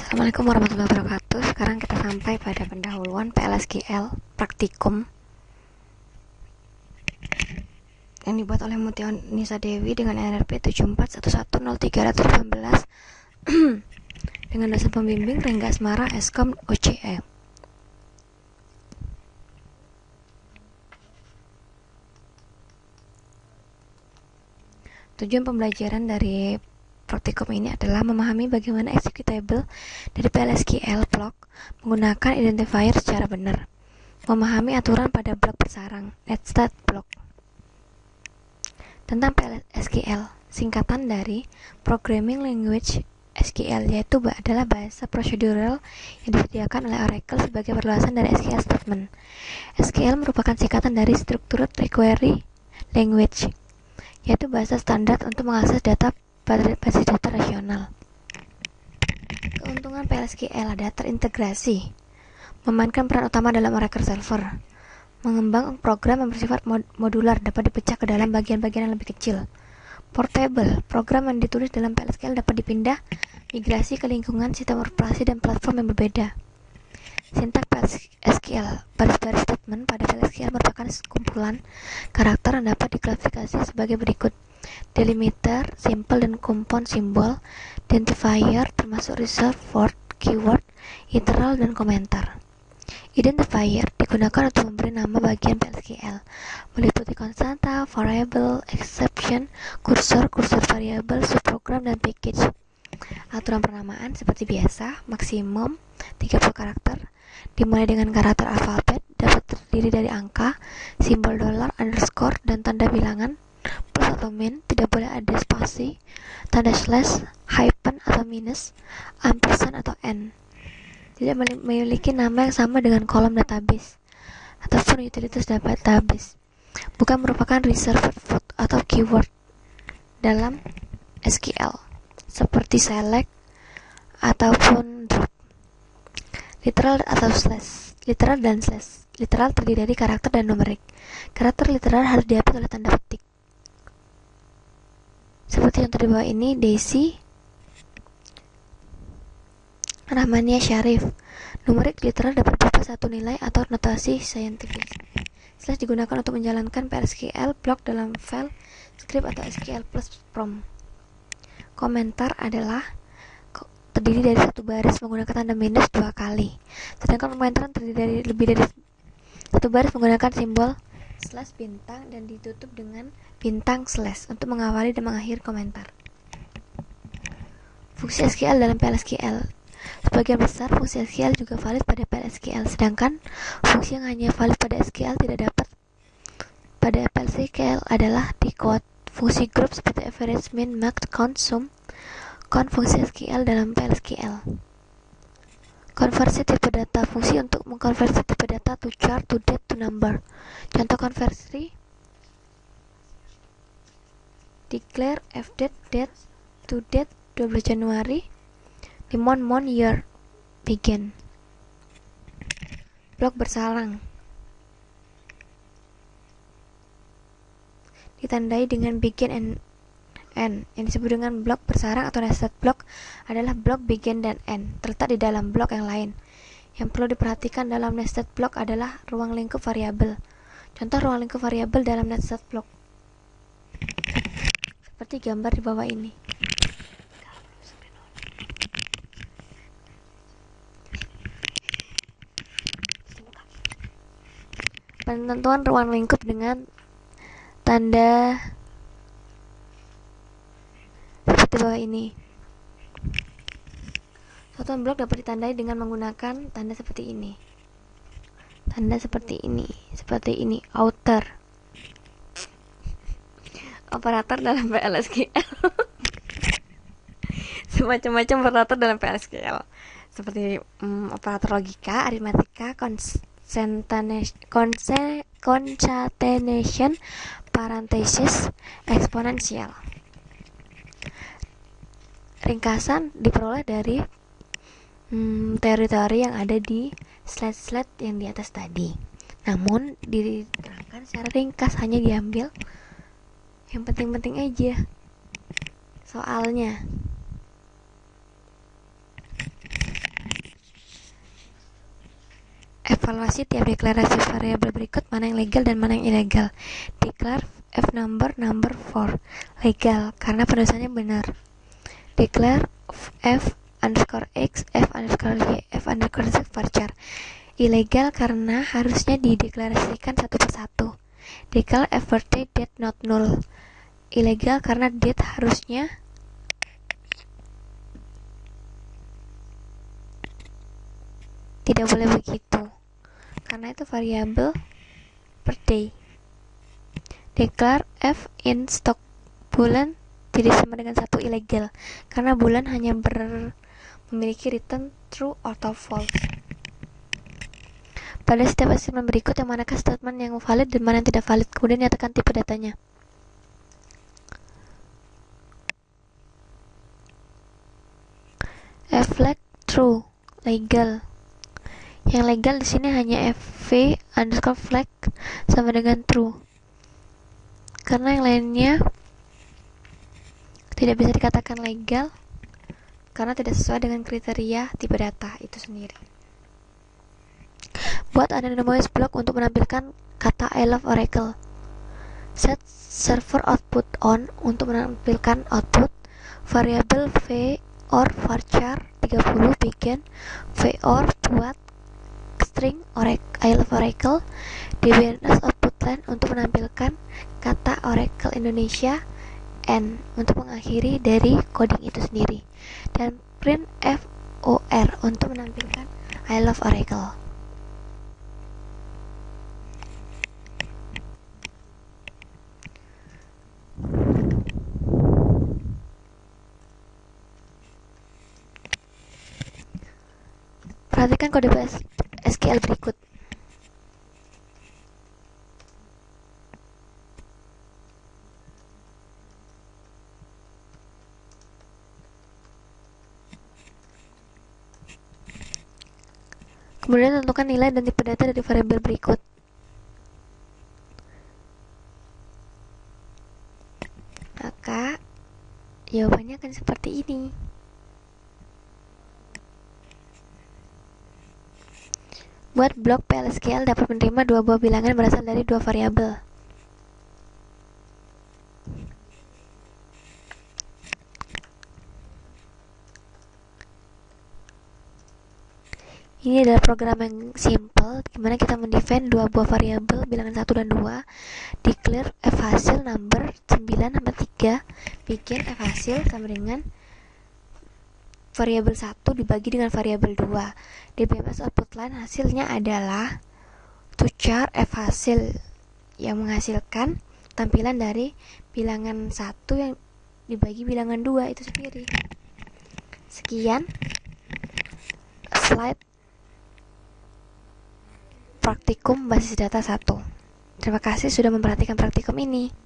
Assalamualaikum warahmatullahi wabarakatuh. Sekarang kita sampai pada pendahuluan PLSQL praktikum yang dibuat oleh Mutia Nisa Dewi dengan NRP 74110318 dengan dosen pembimbing Rengga Asmara Eskom OCE. Tujuan pembelajaran dari praktikum ini adalah memahami bagaimana executable dari PLSQL block menggunakan identifier secara benar, memahami aturan pada blok bersarang nested block. Tentang PLSQL, singkatan dari Programming Language SQL, yaitu adalah bahasa prosedural yang disediakan oleh Oracle sebagai perluasan dari SQL statement. SQL merupakan singkatan dari Structured Query Language, yaitu bahasa standar untuk mengakses data basis data rasional. Keuntungan PLSQL ada terintegrasi, memainkan peran utama dalam Oracle Server, mengembang program yang bersifat modular dapat dipecah ke dalam bagian-bagian yang lebih kecil. Portable, program yang ditulis dalam PLSQL dapat dipindah migrasi ke lingkungan sistem operasi dan platform yang berbeda. Sintak PLSQL, baris-baris statement pada PLSQL merupakan kumpulan karakter yang dapat diklasifikasi sebagai berikut: delimiter, simple dan compound simbol, identifier termasuk reserved word, keyword, literal, dan komentar. Identifier digunakan untuk memberi nama bagian PLSQL, meliputi konstanta, variable, exception, kursor variable, subprogram, dan package. Aturan penamaan seperti biasa, maksimum 30 karakter, dimulai dengan karakter alfabet, dapat terdiri dari angka, simbol $, underscore, dan tanda bilangan, plus atau min, tidak boleh ada spasi, tanda slash, hyphen atau minus, ampersand atau n. Tidak memiliki nama yang sama dengan kolom database ataupun utilitas database. Bukan merupakan reserved word atau keyword dalam SQL seperti select ataupun drop. Literal atau slash, literal dan slash. Literal terdiri dari karakter dan numerik. Karakter literal harus dihapus oleh tanda petik. Seperti contoh di bawah ini, Daisy Rahmania Syarif. Numerik literal dapat berupa satu nilai atau notasi saintifik. Slash digunakan untuk menjalankan PLSQL block dalam file script atau SQL plus prompt. Komentar adalah terdiri dari satu baris menggunakan tanda minus 2 kali. Sedangkan komentar terdiri dari lebih dari satu baris menggunakan simbol slash bintang dan ditutup dengan bintang slash untuk mengawali dan mengakhiri komentar. Fungsi SQL dalam PLSQL. Sebagian besar fungsi SQL juga valid pada PLSQL, sedangkan fungsi yang hanya valid pada SQL tidak dapat pada PLSQL adalah decode, fungsi group seperti average, min, max, count, sum, count fungsi SQL dalam PLSQL. Konversi tipe data, fungsi untuk mengkonversi tipe data to char, to date, to number. Contoh konversi: declare fdate date to date 12 Januari, di month year begin. Blok bersarang ditandai dengan begin and end. Yang disebut dengan blok bersarang atau nested block adalah blok begin dan end terletak di dalam blok yang lain. Yang perlu diperhatikan dalam nested block adalah ruang lingkup variabel. Contoh ruang lingkup variabel dalam nested block seperti gambar di bawah ini. Penentuan ruang lingkup dengan tanda seperti bawah ini. Satuan blok dapat ditandai dengan menggunakan tanda seperti ini. Tanda seperti ini, outer. Operator dalam PLSQL. Semacam-macam operator dalam PLSQL. Seperti operator logika, aritmatika, concatenation, parenthesis, eksponensial. Ringkasan diperoleh dari teori-teori yang ada di slide-slide yang di atas tadi. Namun diterangkan secara ringkas, hanya diambil yang penting-penting aja soalnya. mengevaluasi tiap deklarasi variabel berikut mana yang legal dan mana yang ilegal. Declare f number 4 legal karena penulisannya benar. Declare f underscore x, f underscore y, f underscore z varchar ilegal karena harusnya dideklarasikan satu persatu. Declare f birthday date not null ilegal karena date harusnya tidak boleh begitu karena itu variabel per day. Declare f in stock bulan tidak sama dengan satu ilegal karena bulan hanya memiliki return true atau false. Pada setiap statement berikut yang manakah statement yang valid dan mana yang tidak valid, kemudian nyatakan tipe datanya. F flag true legal. Yang legal di sini hanya fv underscore flag sama dengan true. Karena yang lainnya tidak bisa dikatakan legal karena tidak sesuai dengan kriteria tipe data itu sendiri. Buat anonymous block untuk menampilkan kata I love Oracle. Set server output on untuk menampilkan output variabel v or varchar 30 bikin v or buat string I love Oracle. DBNS output line untuk menampilkan kata Oracle Indonesia N untuk mengakhiri dari coding itu sendiri, dan print FOR untuk menampilkan I love Oracle. Perhatikan kode SQL berikut. Kemudian tentukan nilai dan tipe data dari variabel berikut. Maka jawabannya akan seperti ini. Buat blok PLSQL dapat menerima dua buah bilangan berasal dari dua variabel. Ini adalah program yang simple, dimana kita mendefine dua buah variabel bilangan 1 dan 2, declare f hasil number 9 sama 3, bikin f hasil sama dengan variabel 1 dibagi dengan variabel 2. DBMS output line hasilnya adalah to char f hasil yang menghasilkan tampilan dari bilangan 1 yang dibagi bilangan 2 itu sendiri. Sekian slide praktikum basis data 1. Terima kasih sudah memperhatikan praktikum ini.